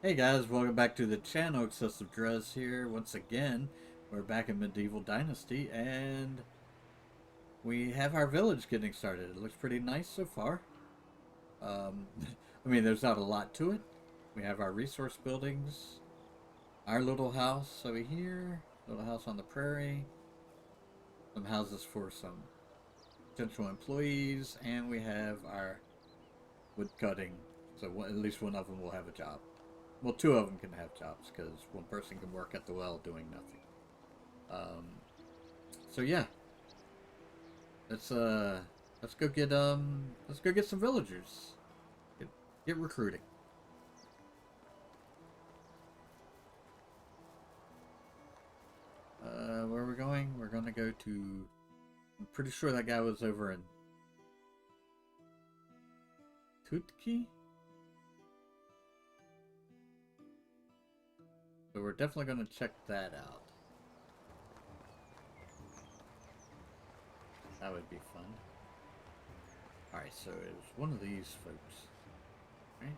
Hey guys, welcome back to the channel. Excessive Dress here. Once again, we're back in Medieval Dynasty, and we have our village getting started. It looks pretty nice so far. Um, I mean, there's not a lot to it. We have our resource buildings, our little house over here, little house on the prairie, some houses for some potential employees, and we have our wood cutting. So at least one of them will have a job. Well, two of them can have jobs because one person can work at the well doing nothing. Um, so yeah, let's uh let's go get some villagers. Get, get recruiting. Where are we going? We're gonna go to. I'm pretty sure that guy was over in Tutki. So we're definitely gonna check that out. That would be fun. All right, so it was one of these folks, right?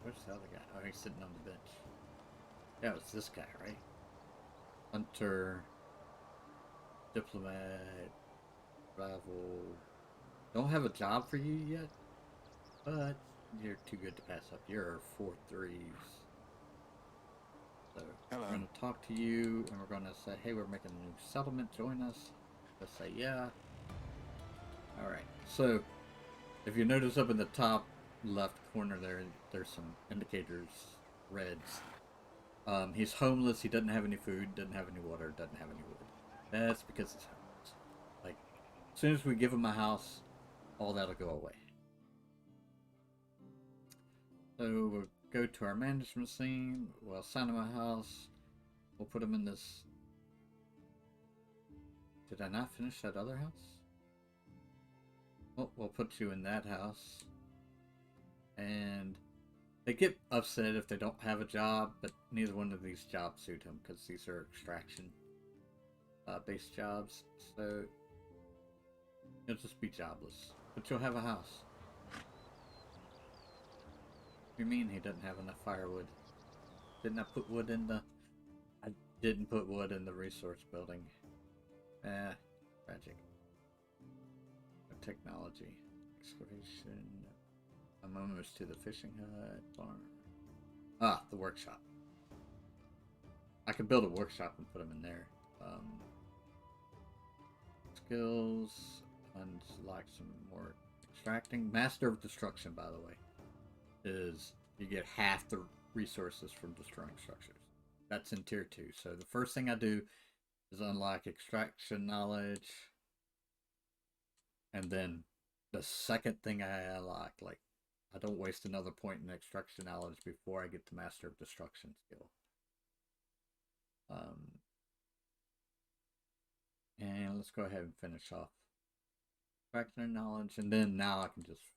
Where's the other guy? Oh, he's sitting on the bench. Yeah, it's this guy, right? Hunter, diplomat, rival. Don't have a job for you yet, but you're too good to pass up. You're 4 threes. So we're Hello. going to talk to you, and we're going to say, hey, we're making a new settlement. Join us. Let's say, yeah. All right. So if you notice up in the top left corner there, there's some indicators, reds. He's homeless. He doesn't have any food, doesn't have any water, doesn't have any wood. That's because he's homeless. Like, as soon as we give him a house, all that'll go away. So we'll go to our management scene. We'll assign him a house. We'll put him in this. Did I not finish that other house? Well, we'll put you in that house. And they get upset if they don't have a job, but neither one of these jobs suit him because these are extraction based jobs. So you'll just be jobless. But you'll have a house. What do you mean he doesn't have enough firewood? Didn't I put wood in the. I didn't put wood in the resource building. Tragic. Technology. Excavation. I'm almost to the fishing hut. Farm. Ah, the workshop. I could build a workshop and put them in there. Skills. Unlock some more extracting. Master of Destruction, by the way, is you get half the resources from destroying structures. That's in tier 2. So the first thing I do is unlock extraction knowledge, and then the second thing I unlock, like, I don't waste another point in extraction knowledge before I get the Master of Destruction skill. Um, and let's go ahead and finish off extraction knowledge, and then now I can just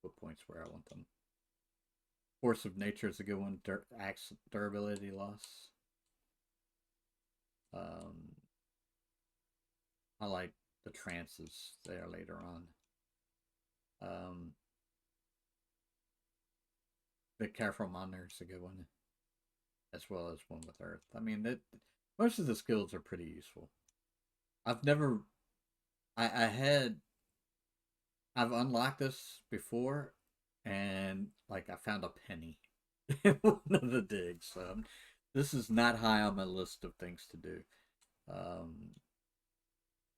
put points where I want them. Force of Nature is a good one. Axe durability loss. Um, I like the trances there later on. The Careful Monitor is a good one, as well as one with Earth. I mean, most of the skills are pretty useful. I've never, I had, I've unlocked this before, and like I found a penny in one of the digs. So this is not high on my list of things to do. Um,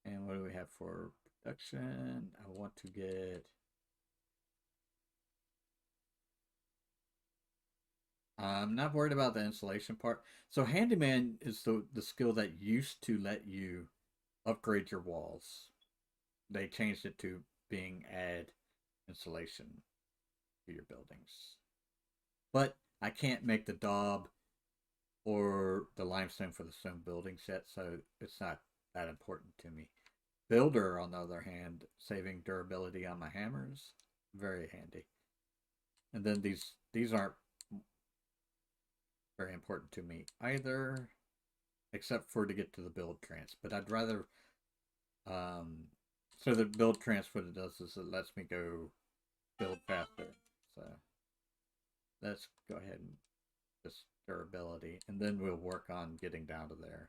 and what do we have for production? I want to get. I'm not worried about the insulation part. So handyman is the skill that used to let you upgrade your walls. They changed it to being add insulation to your buildings. But I can't make the daub or the limestone for the stone buildings yet, so it's not that important to me. Builder, on the other hand, saving durability on my hammers, very handy. And then these aren't very important to me either, except for to get to the build trance. But I'd rather so the build trance what it does is it lets me go build faster. So let's go ahead and just durability, and then we'll work on getting down to there.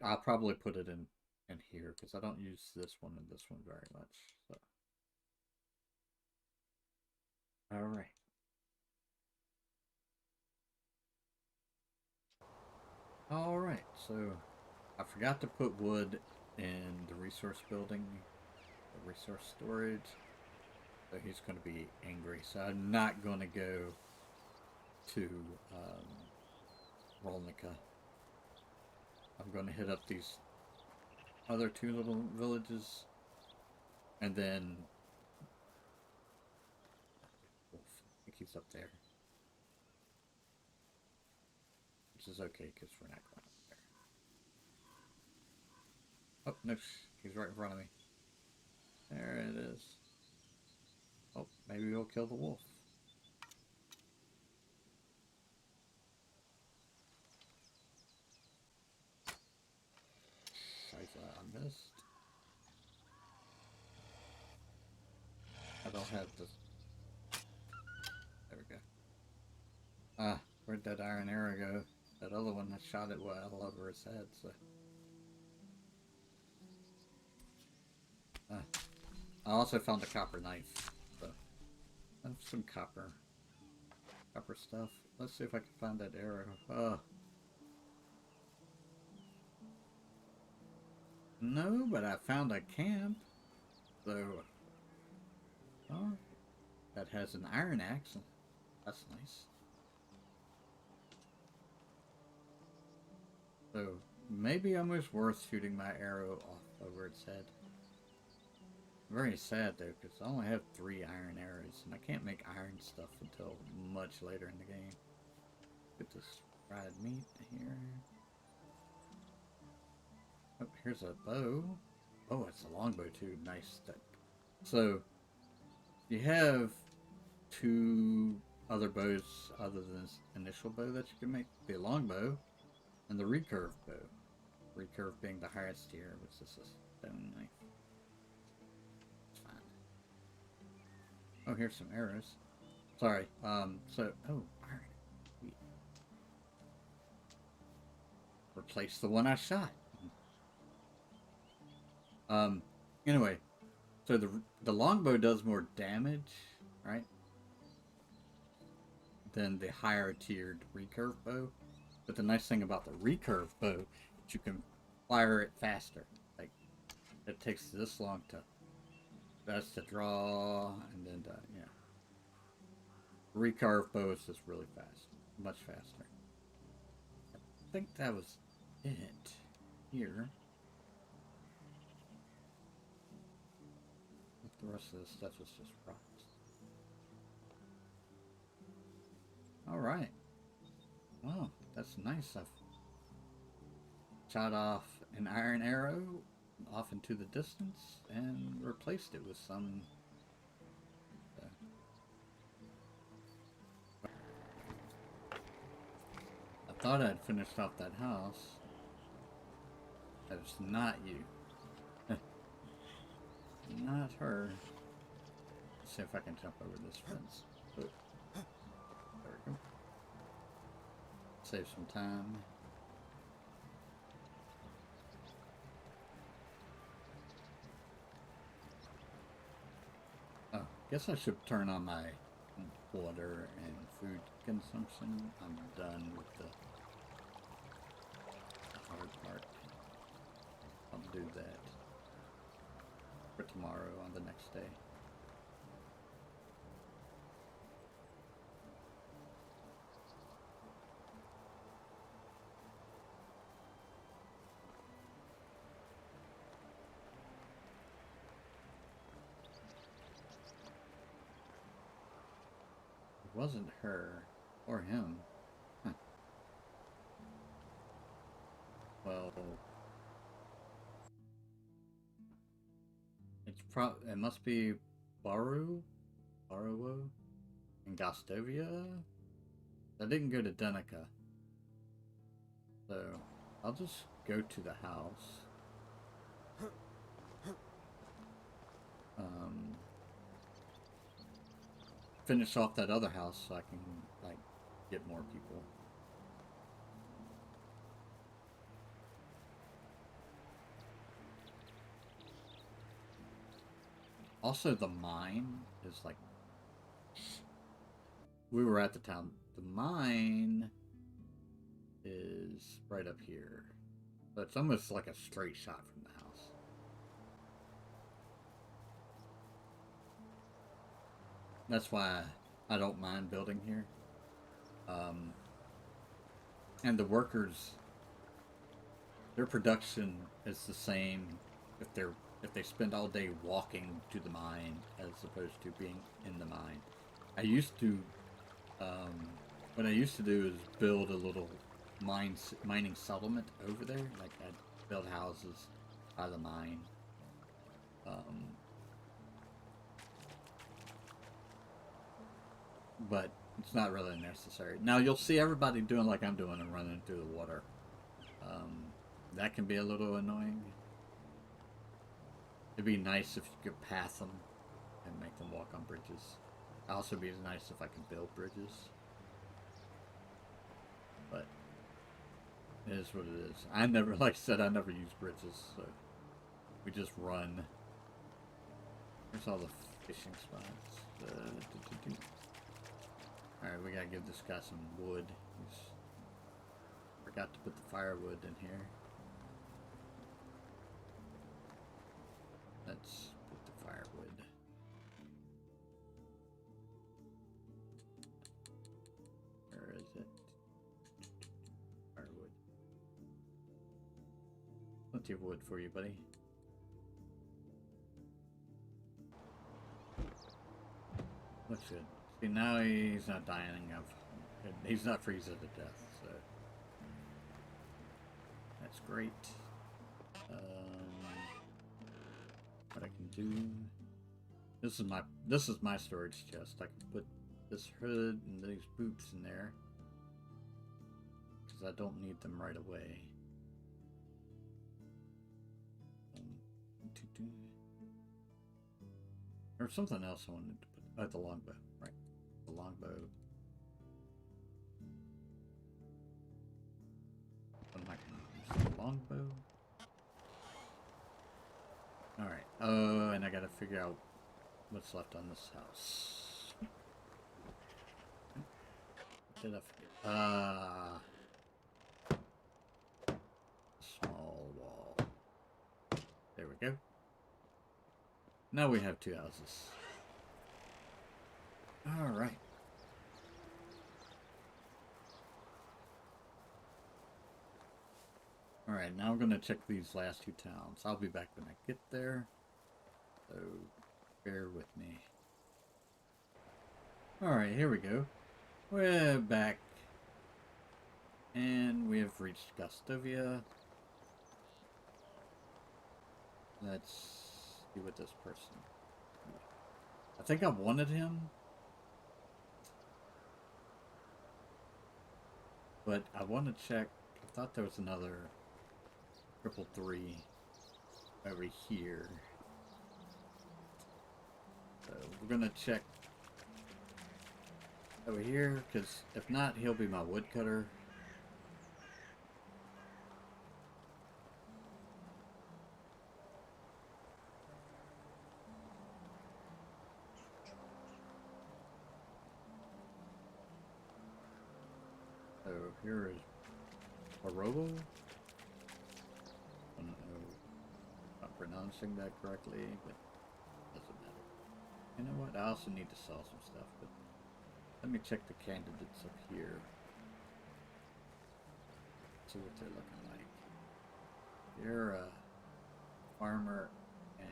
I'll probably put it in here because I don't use this one and this one very much. So, all right. All right. So, I forgot to put wood in the resource building, the resource storage. So he's going to be angry. So I'm not going to go to Rolnica. I'm going to hit up these other two little villages, and then Wolf, I think he's up there, which is okay because we're not going up there. Oh no, he's right in front of me. There it is. Oh, maybe we'll kill the wolf. I missed. I don't have this. There we go. Ah, where'd that iron arrow go? That other one, I shot it well over his head, so. I also found a copper knife, so. I have some copper stuff. Let's see if I can find that arrow. No, but I found a camp. So, oh, that has an iron axe. That's nice. So, maybe almost worth shooting my arrow off over its head. Very sad though, because I only have 3 iron arrows, and I can't make iron stuff until much later in the game. Get this fried meat here. Oh, here's a bow. Oh, it's a longbow too. Nice. So, you have 2 other bows other than this initial bow that you can make. The longbow and the recurve bow. Recurve being the highest tier, which is a stone knife. It's fine. Oh, here's some arrows. Sorry. So, oh, iron. Sweet. Replace the one I shot. Anyway, so the longbow does more damage, right, than the higher tiered recurve bow. But the nice thing about the recurve bow is you can fire it faster. Like, it takes this long that's to draw, and then yeah. Recurve bow is just really fast, much faster. I think that was it here. The rest of this stuff is just rocks. Alright. Well, that's nice. I've shot off an iron arrow off into the distance and replaced it with some... I thought I'd finished off that house. That is not you. Not her. Let's see if I can jump over this fence. Oh. There we go. Save some time. Oh, guess I should turn on my water and food consumption. I'm done with the hard part. I'll do that for tomorrow on the next day. It wasn't her or him. Huh. Well, it must be Baruo in Gostovia. I didn't go to Denica, so I'll just go to the house. finish off that other house so I can, like, get more people. Also, the mine is like... We were at the town. The mine is right up here. So it's almost like a straight shot from the house. That's why I don't mind building here. And the workers, their production is the same if they spend all day walking to the mine as opposed to being in the mine. I used to, what I used to do is build a little mining settlement over there. Like I'd build houses by the mine. But it's not really necessary. Now you'll see everybody doing like I'm doing and running through the water. That can be a little annoying. It'd be nice if you could pass them and make them walk on bridges. It'd also be nice if I could build bridges. But it is what it is. I never, like I said, I never use bridges, so we just run. Here's all the fishing spots. Alright, we gotta give this guy some wood. He's forgot to put the firewood in here. Let's put the firewood. Where is it? Firewood. Plenty of wood for you, buddy. Looks good. See, now he's not dying of... He's not freezing to death, so... That's great. What I can do... This is my storage chest. I can put this hood and these boots in there. Because I don't need them right away. Or something else I wanted to put... Oh, the longbow. Right. The longbow. What am I going to use? The longbow. Alright. Oh, and I gotta figure out what's left on this house. What did I forget? Small wall. There we go. Now we have two houses. Alright. Alright, now we're going to check these last two towns. I'll be back when I get there. So, bear with me. Alright, here we go. We're back. And we have reached Gostovia. Let's see what this person... I think I wanted him. But I want to check... I thought there was another... 333 over here. So we're gonna check over here, because if not, he'll be my woodcutter. So here is Orobo. Pronouncing that correctly, but doesn't matter. You know what? I also need to sell some stuff, but let me check the candidates up here. See what they're looking like. You're a farmer and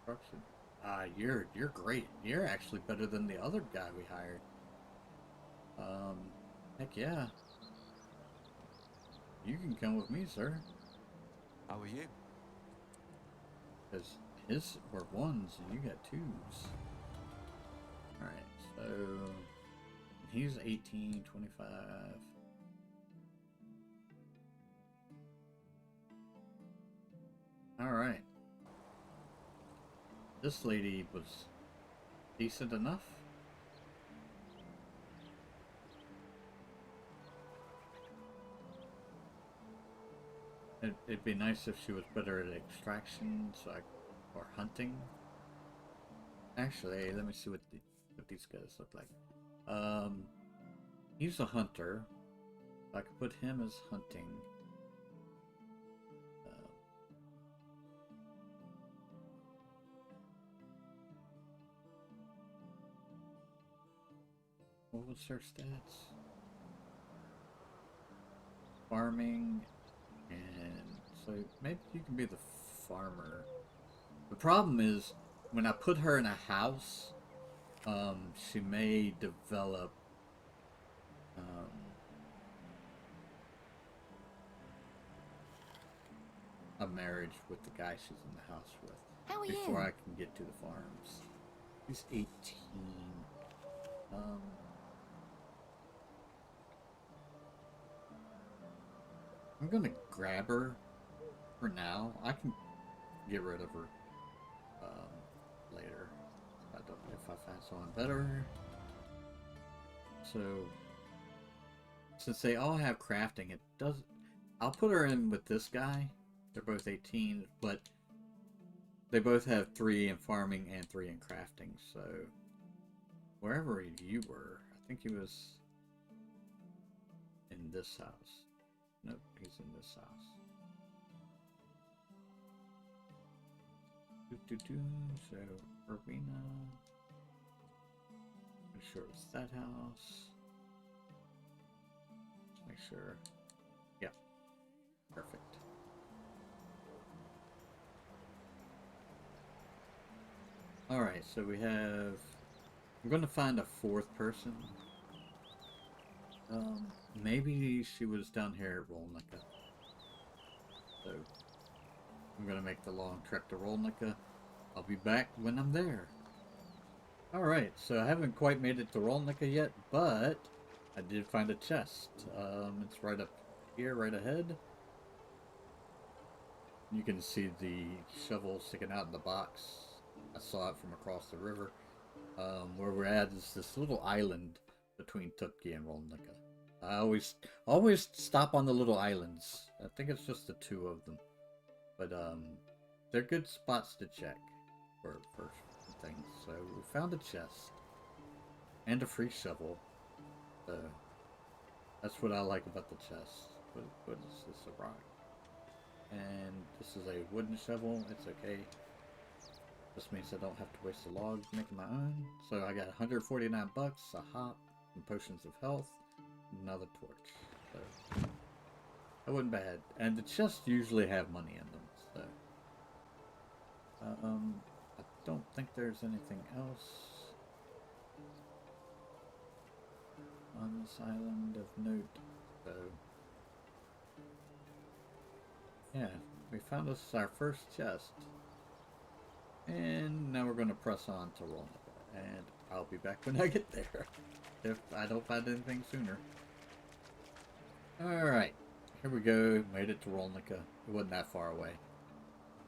construction. You're great. You're actually better than the other guy we hired. Heck yeah. You can come with me, sir. How are you? Because his were ones and you got twos. Alright, so he's 18, 25. Alright. This lady was decent enough. It'd be nice if she was better at extraction, so or hunting. Actually, let me see what these guys look like. He's a hunter. I could put him as hunting. What was her stats? Farming, and so maybe you can be the farmer. The problem is when I put her in a house, she may develop a marriage with the guy she's in the house with before I can get to the farms. She's 18. I'm gonna grab her for now. I can get rid of her later. I don't know if I find someone better. So since they all have crafting, it does. I'll put her in with this guy. They're both 18, but they both have 3 in farming and 3 in crafting. So wherever you were, I think he was in this house. Nope, he's in this house. So, Urbina. Make sure it's that house. Let's make sure. Yeah, perfect. Alright, so we have. I'm going to find a 4th person. Maybe she was down here at Rolnica. So, I'm going to make the long trek to Rolnica. I'll be back when I'm there. Alright, so I haven't quite made it to Rolnica yet, but I did find a chest. It's right up here, right ahead. You can see the shovel sticking out in the box. I saw it from across the river. Where we're at is this little island between Tutki and Rolnica. I always stop on the little islands. I think it's just the 2 of them. But they're good spots to check for things. So we found a chest and a free shovel. So that's what I like about the chest. What is this? A rock? And this is a wooden shovel. It's okay. This means I don't have to waste the logs making my own. So I got 149 bucks, a hop, and potions of health, and another torch. So that wasn't bad. And the chests usually have money in them. So I don't think there's anything else on this island of note. So yeah, we found us our first chest. And now we're going to press on to Rolnica, and I'll be back when I get there, if I don't find anything sooner. Alright, here we go, made it to Rolnica. It wasn't that far away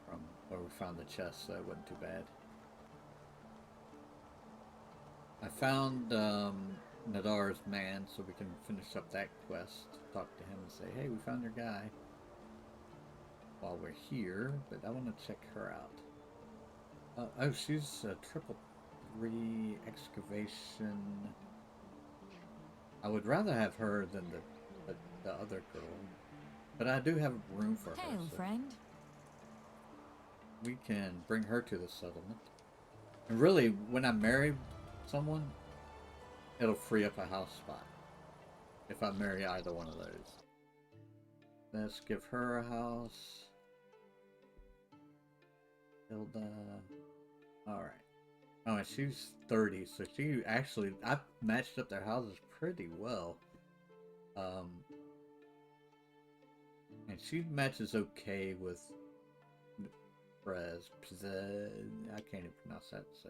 from where we found the chest, so it wasn't too bad. I found Nadar's man, so we can finish up that quest, talk to him and say, hey, we found your guy, while we're here, but I want to check her out. Oh, she's a 333 excavation. I would rather have her than the other girl, but I do have room for her. Hail, so friend. we can bring her to the settlement. And really, when I marry someone, it'll free up a house spot. If I marry either one of those. Let's give her a house. Hilda. Alright. Oh, and she's 30, so she actually, I've matched up their houses pretty well. And she matches okay with Prez. I can't even pronounce that, so.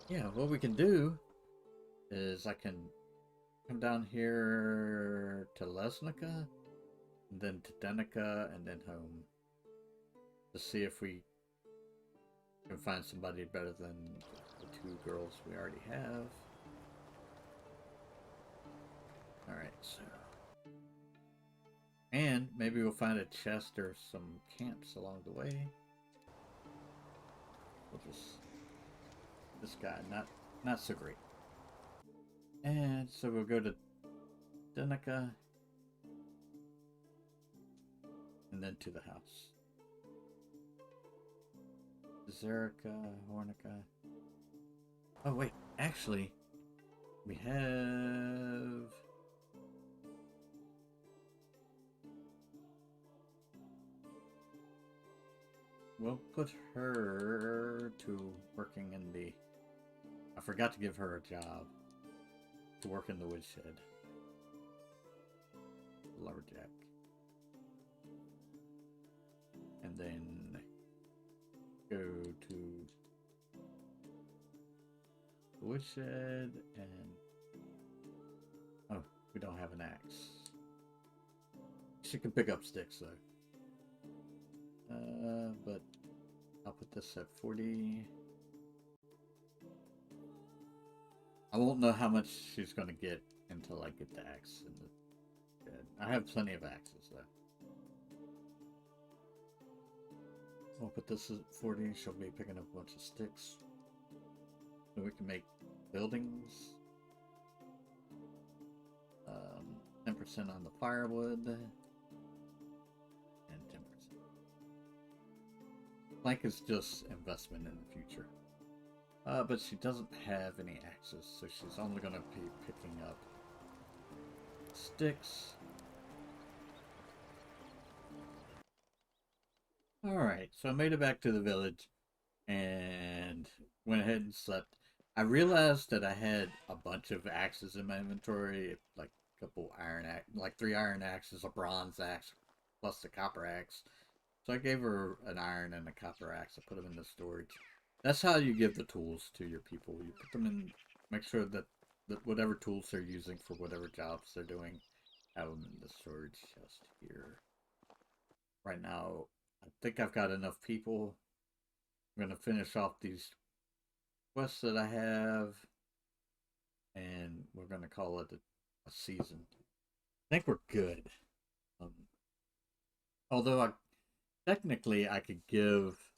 Yeah, what we can do is I can come down here to Lesnica, and then to Denica, and then home. To see if we can find somebody better than the 2 girls we already have. Alright, so And maybe we'll find a chest or some camps along the way. We'll just... This guy, not so great. And so we'll go to Denica. And then to the house. Zerica, Hornica. Oh wait, actually, we have... We'll put her to working in the... I forgot to give her a job. To work in the woodshed. Lumberjack. And then go to the woodshed and... Oh, we don't have an axe. She can pick up sticks though. But I'll put this at 40. I won't know how much she's gonna get until I get the axe in the shed. I have plenty of axes though. I'll put this at 40. She'll be picking up a bunch of sticks. So we can make buildings. 10% on the firewood. And 10%. Plank is just investment in the future. But she doesn't have any axes, so she's only going to be picking up sticks. Alright, so I made it back to the village and went ahead and slept. I realized that I had a bunch of axes in my inventory, like a couple like 3 iron axes, a bronze axe, plus the copper axe. So I gave her an iron and a copper axe. I put them in the storage. That's how you give the tools to your people. You put them in, make sure that whatever tools they're using for whatever jobs they're doing, have them in the storage chest here. Right now, I think I've got enough people. I'm going to finish off these quests that I have, and we're going to call it a season. I think we're good. Although technically I could give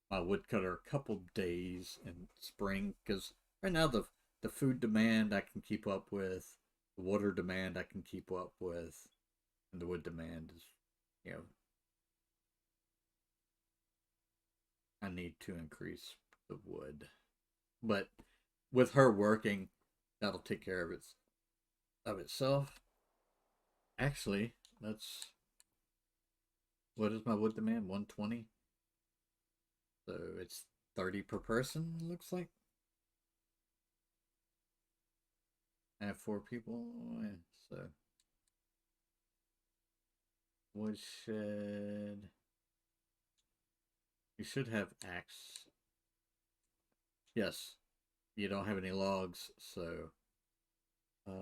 my woodcutter a couple days in spring, because right now the food demand I can keep up with, the water demand I can keep up with, and the wood demand is, you know, I need to increase the wood. But with her working, that'll take care of itself. Actually, what is my wood demand? 120. So it's 30 per person, looks like. I have 4 people, so woodshed. You should have axe. Yes, you don't have any logs, so it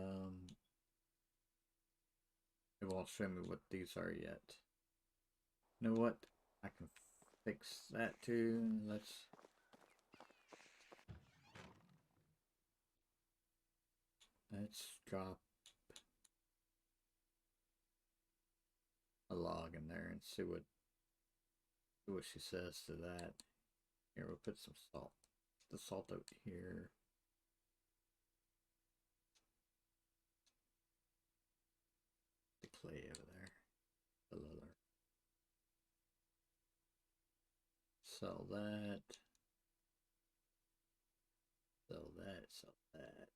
won't show me what these are yet. You know what? I can fix that too. Let's drop a log in there and see what she says to that. Here, we'll put some salt. The salt out here. The clay over there. The leather. Sell that. Sell that. Sell that.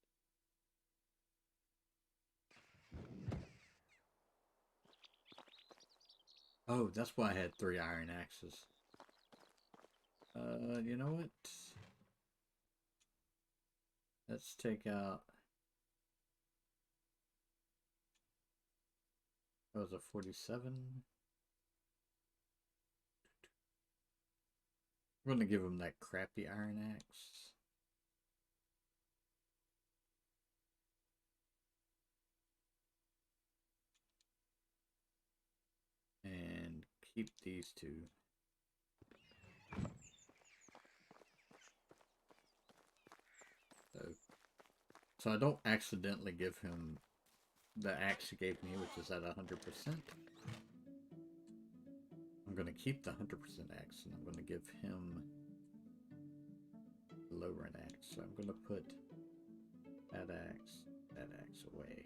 Oh, that's why I had 3 iron axes. You know what? Let's take out... That was a 47. I'm gonna give him that crappy iron axe. And keep these 2. So I don't accidentally give him the axe she gave me, which is at 100%. I'm going to keep the 100% axe, and I'm going to give him the low rent axe. So I'm going to put that axe away.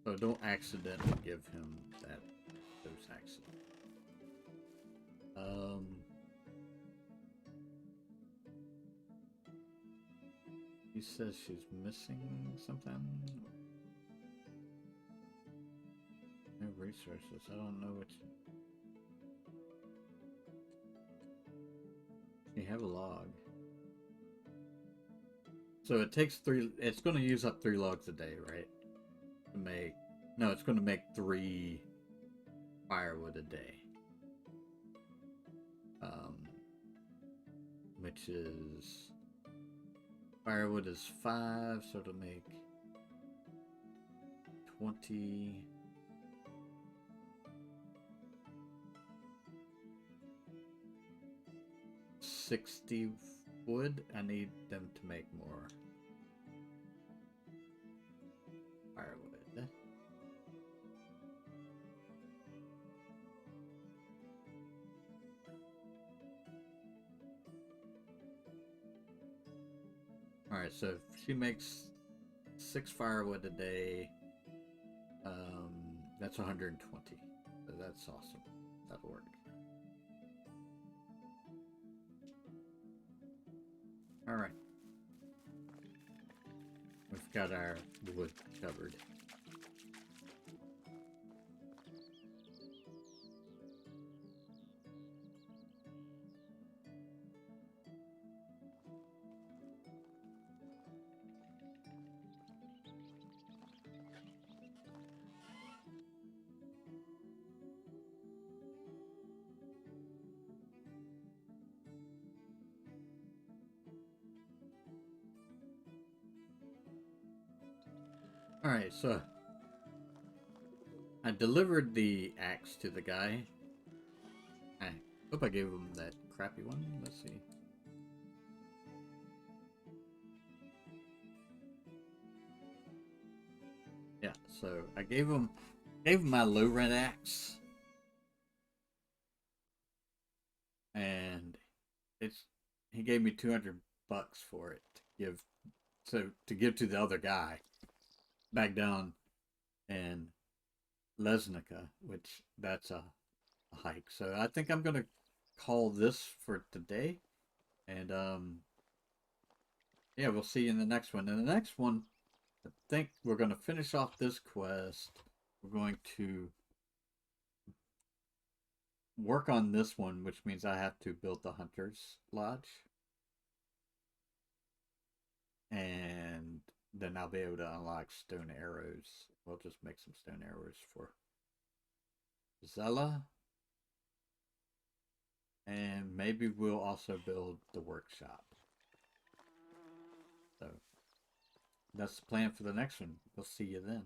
So don't accidentally give him those axes. He says she's missing something. No resources. I don't know what you have a log. So it takes 3. It's going to use up 3 logs a day, right? To make. No, it's going to make 3 firewood a day. Which is. Firewood is 5, so it'll make 20. 60 wood. I need them to make more firewood. Alright, so if she makes 6 firewood a day, that's 120. So that's awesome. That'll work. Alright. We've got our wood covered. Alright, so I delivered the axe to the guy. I hope I gave him that crappy one. Let's see. Yeah, so I gave him my low rent axe. And he gave me $200 for it to give to the other guy back down in Lesnica, which that's a hike. So I think I'm gonna call this for today, and yeah, we'll see you in the next one. In the next one, I think we're gonna finish off this quest. We're going to work on this one, which means I have to build the Hunter's Lodge. And then I'll be able to unlock stone arrows. We'll just make some stone arrows for Zella. And maybe we'll also build the workshop. So that's the plan for the next one. We'll see you then.